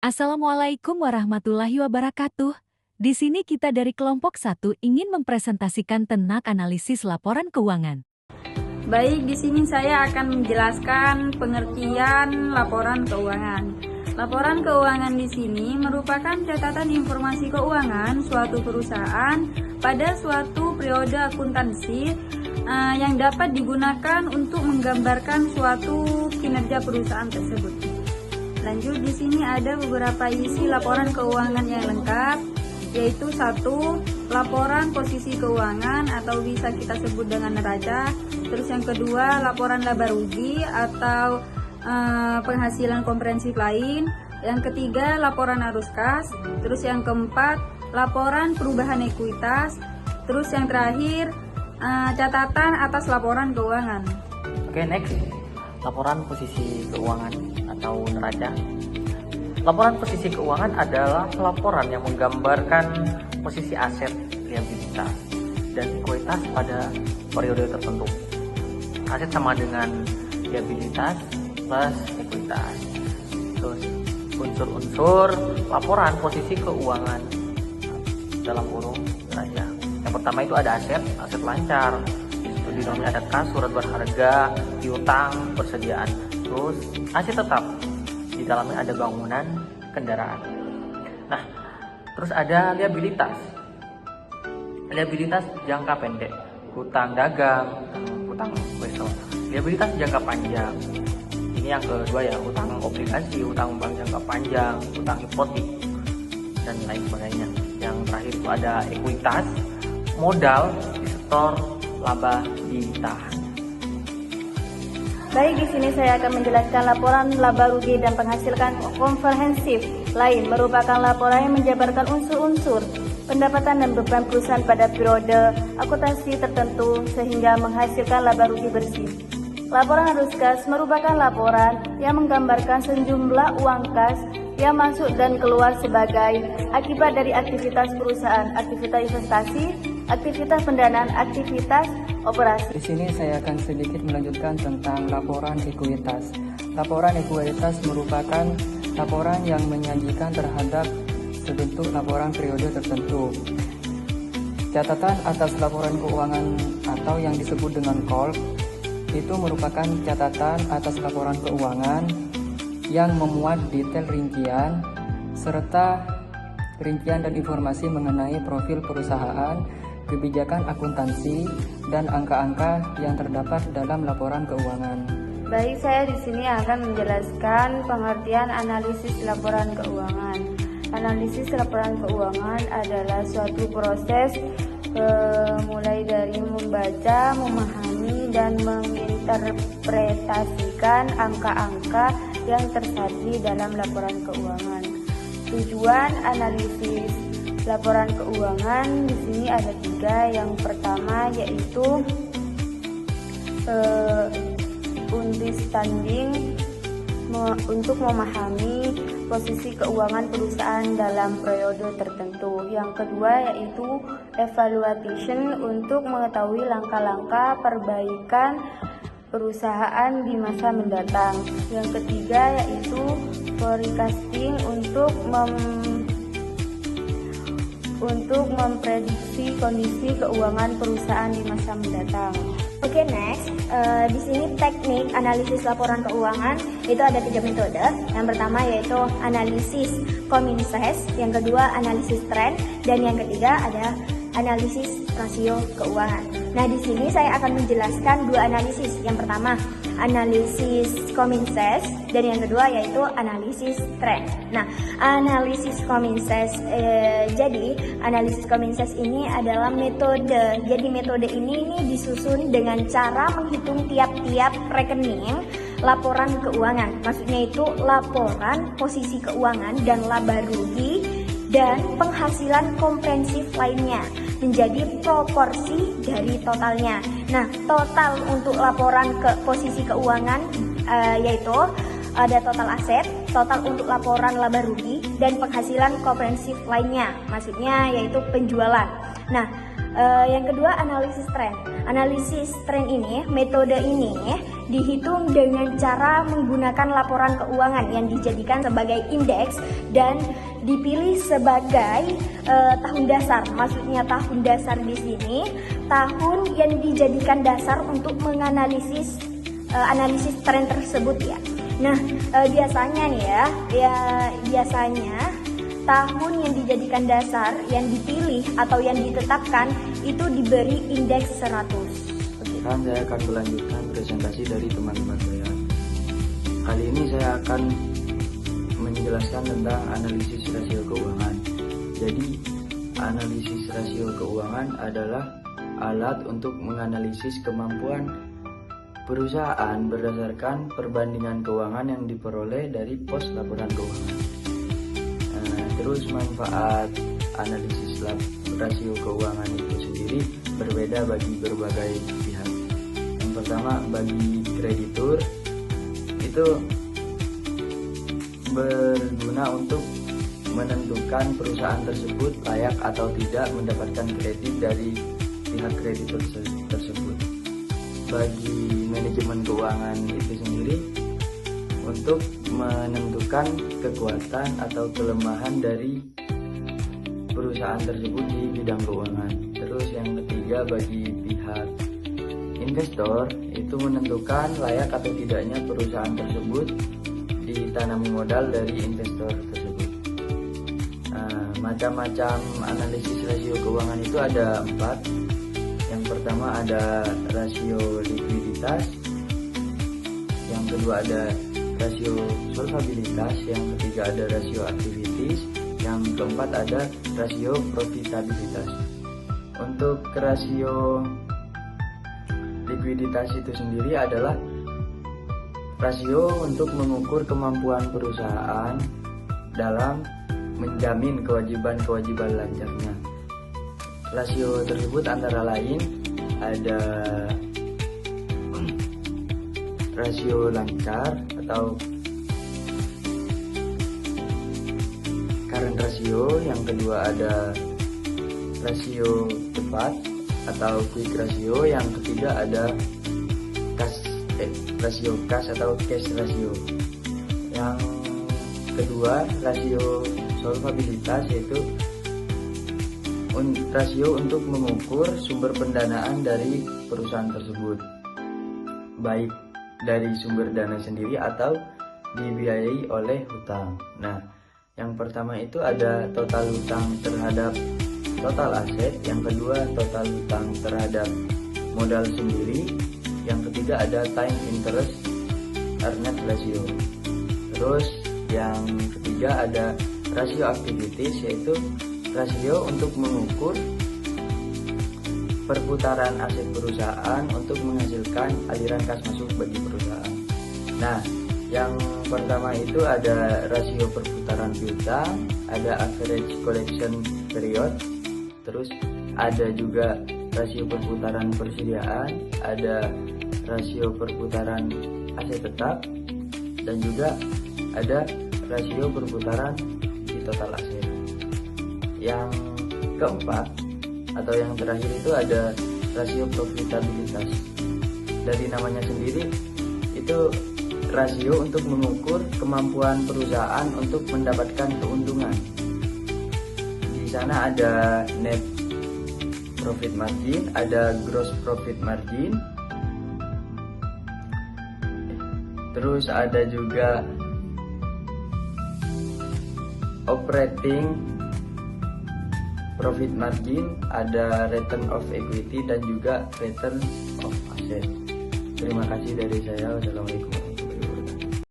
Assalamualaikum warahmatullahi wabarakatuh. Di sini kita dari kelompok 1 ingin mempresentasikan tentang analisis laporan keuangan. Baik, di sini saya akan menjelaskan pengertian laporan keuangan. Laporan keuangan di sini merupakan catatan informasi keuangan suatu perusahaan pada suatu periode akuntansi yang dapat digunakan untuk menggambarkan suatu kinerja perusahaan tersebut. Lanjut, di sini ada beberapa isi laporan keuangan yang lengkap, yaitu 1. Laporan posisi keuangan atau bisa kita sebut dengan neraca. Terus yang kedua, laporan laba rugi atau penghasilan komprehensif lain. Yang ketiga, laporan arus kas. Terus yang keempat, laporan perubahan ekuitas. Terus yang terakhir, catatan atas laporan keuangan. Oke, next. Laporan posisi keuangan atau neraca. Laporan posisi keuangan adalah laporan yang menggambarkan posisi aset, liabilitas, dan ekuitas pada periode tertentu. Aset sama dengan liabilitas plus ekuitas. Terus unsur-unsur laporan posisi keuangan dalam kurung neraca. Yang pertama itu ada aset lancar. Di dalamnya ada kas, surat berharga, piutang, persediaan. Terus aset tetap. Di dalamnya ada bangunan, kendaraan. Nah, terus ada liabilitas. Liabilitas jangka pendek, hutang dagang, hutang wesel. Liabilitas jangka panjang. Ini yang kedua ya, hutang obligasi, hutang bank jangka panjang, hutang hipotek, dan lain sebagainya. Yang terakhir itu ada ekuitas, modal disetor, laba ditahan. Baik, di sini saya akan menjelaskan laporan laba rugi dan penghasilan komprehensif lain merupakan laporan yang menjabarkan unsur-unsur pendapatan dan beban perusahaan pada periode akuntansi tertentu sehingga menghasilkan laba rugi bersih. Laporan arus kas merupakan laporan yang menggambarkan sejumlah uang kas yang masuk dan keluar sebagai akibat dari aktivitas perusahaan, aktivitas investasi, aktivitas pendanaan, aktivitas operasi. Di sini saya akan sedikit melanjutkan tentang laporan ekuitas. Laporan ekuitas merupakan laporan yang menyajikan terhadap sebentuk laporan periode tertentu. Catatan atas laporan keuangan atau yang disebut dengan KOL itu merupakan catatan atas laporan keuangan yang memuat detail rincian serta rincian dan informasi mengenai profil perusahaan, kebijakan akuntansi, dan angka-angka yang terdapat dalam laporan keuangan. Baik, saya di sini akan menjelaskan pengertian analisis laporan keuangan. Analisis laporan keuangan adalah suatu proses mulai dari membaca, memahami, dan menginterpretasikan angka-angka yang tersaji dalam laporan keuangan. Tujuan analisis laporan keuangan di sini ada 3. Yang pertama yaitu understanding, untuk memahami posisi keuangan perusahaan dalam periode tertentu. Yang kedua yaitu evaluation, untuk mengetahui langkah-langkah perbaikan perusahaan di masa mendatang. Yang ketiga yaitu forecasting, untuk memprediksi kondisi keuangan perusahaan di masa mendatang. Oke, next. Di sini teknik analisis laporan keuangan itu ada 3 metode. Yang pertama yaitu analisis Common-Sense, yang kedua analisis tren, dan yang ketiga ada analisis rasio keuangan. Nah, di sini saya akan menjelaskan 2 analisis. Yang pertama analisis Common-Sense dan yang kedua yaitu analisis tren. Nah, analisis Common-Sense, jadi analisis Common-Sense ini adalah metode. Jadi metode ini disusun dengan cara menghitung tiap-tiap rekening laporan keuangan. Maksudnya itu laporan posisi keuangan dan laba rugi dan penghasilan komprehensif lainnya menjadi proporsi dari totalnya. Nah, total untuk laporan ke posisi keuangan yaitu ada total aset, total untuk laporan laba rugi, dan penghasilan komprehensif lainnya. Maksudnya yaitu penjualan. Nah, yang kedua analisis tren. Analisis tren ini, metode ini dihitung dengan cara menggunakan laporan keuangan yang dijadikan sebagai indeks dan dipilih sebagai tahun dasar. Maksudnya tahun dasar di sini tahun yang dijadikan dasar untuk menganalisis analisis tren tersebut ya. Nah, biasanya nih biasanya tahun yang dijadikan dasar, yang dipilih atau yang ditetapkan itu diberi indeks 100. Sekarang saya akan melanjutkan presentasi dari teman-teman saya. Kali ini saya akan menjelaskan tentang analisis rasio keuangan. Jadi, analisis rasio keuangan adalah alat untuk menganalisis kemampuan perusahaan berdasarkan perbandingan keuangan yang diperoleh dari pos laporan keuangan. Terus manfaat analisis rasio keuangan itu sendiri berbeda bagi berbagai pihak. Yang pertama, bagi kreditur itu berguna untuk menentukan perusahaan tersebut layak atau tidak mendapatkan kredit dari pihak kreditur tersebut. Bagi manajemen keuangan itu sendiri untuk menentukan kekuatan atau kelemahan dari perusahaan tersebut di bidang keuangan. Terus yang ketiga, bagi pihak investor itu menentukan layak atau tidaknya perusahaan tersebut ditanami modal dari investor tersebut. Macam-macam analisis rasio keuangan itu ada 4. Yang pertama ada rasio likuiditas, yang kedua ada rasio solvabilitas, yang ketiga ada rasio aktivitas, yang keempat ada rasio profitabilitas. Untuk rasio likuiditas itu sendiri adalah rasio untuk mengukur kemampuan perusahaan dalam menjamin kewajiban-kewajiban lancarnya. Rasio tersebut antara lain ada rasio lancar atau current ratio, yang kedua ada rasio cepat atau quick ratio, yang ketiga ada rasio cash atau cash ratio. Yang kedua rasio solvabilitas, yaitu rasio untuk mengukur sumber pendanaan dari perusahaan tersebut, baik dari sumber dana sendiri atau dibiayai oleh hutang. Nah, yang pertama itu ada total hutang terhadap total aset, yang kedua total hutang terhadap modal sendiri, yang ketiga ada time interest earned ratio. Terus yang ketiga ada rasio activities, yaitu rasio untuk mengukur perputaran aset perusahaan untuk menghasilkan aliran kas masuk bagi perusahaan. Nah, yang pertama itu ada rasio perputaran piutang, ada average collection period, terus ada juga rasio perputaran persediaan, ada rasio perputaran aset tetap, dan juga ada rasio perputaran di total aset. Yang keempat atau yang terakhir itu ada rasio profitabilitas. Dari namanya sendiri itu rasio untuk mengukur kemampuan perusahaan untuk mendapatkan keuntungan. Di sana ada net profit margin, ada gross profit margin, terus ada juga operating profit margin, ada return of equity, dan juga return of asset. Terima kasih dari saya. Wassalamualaikum warahmatullahi wabarakatuh.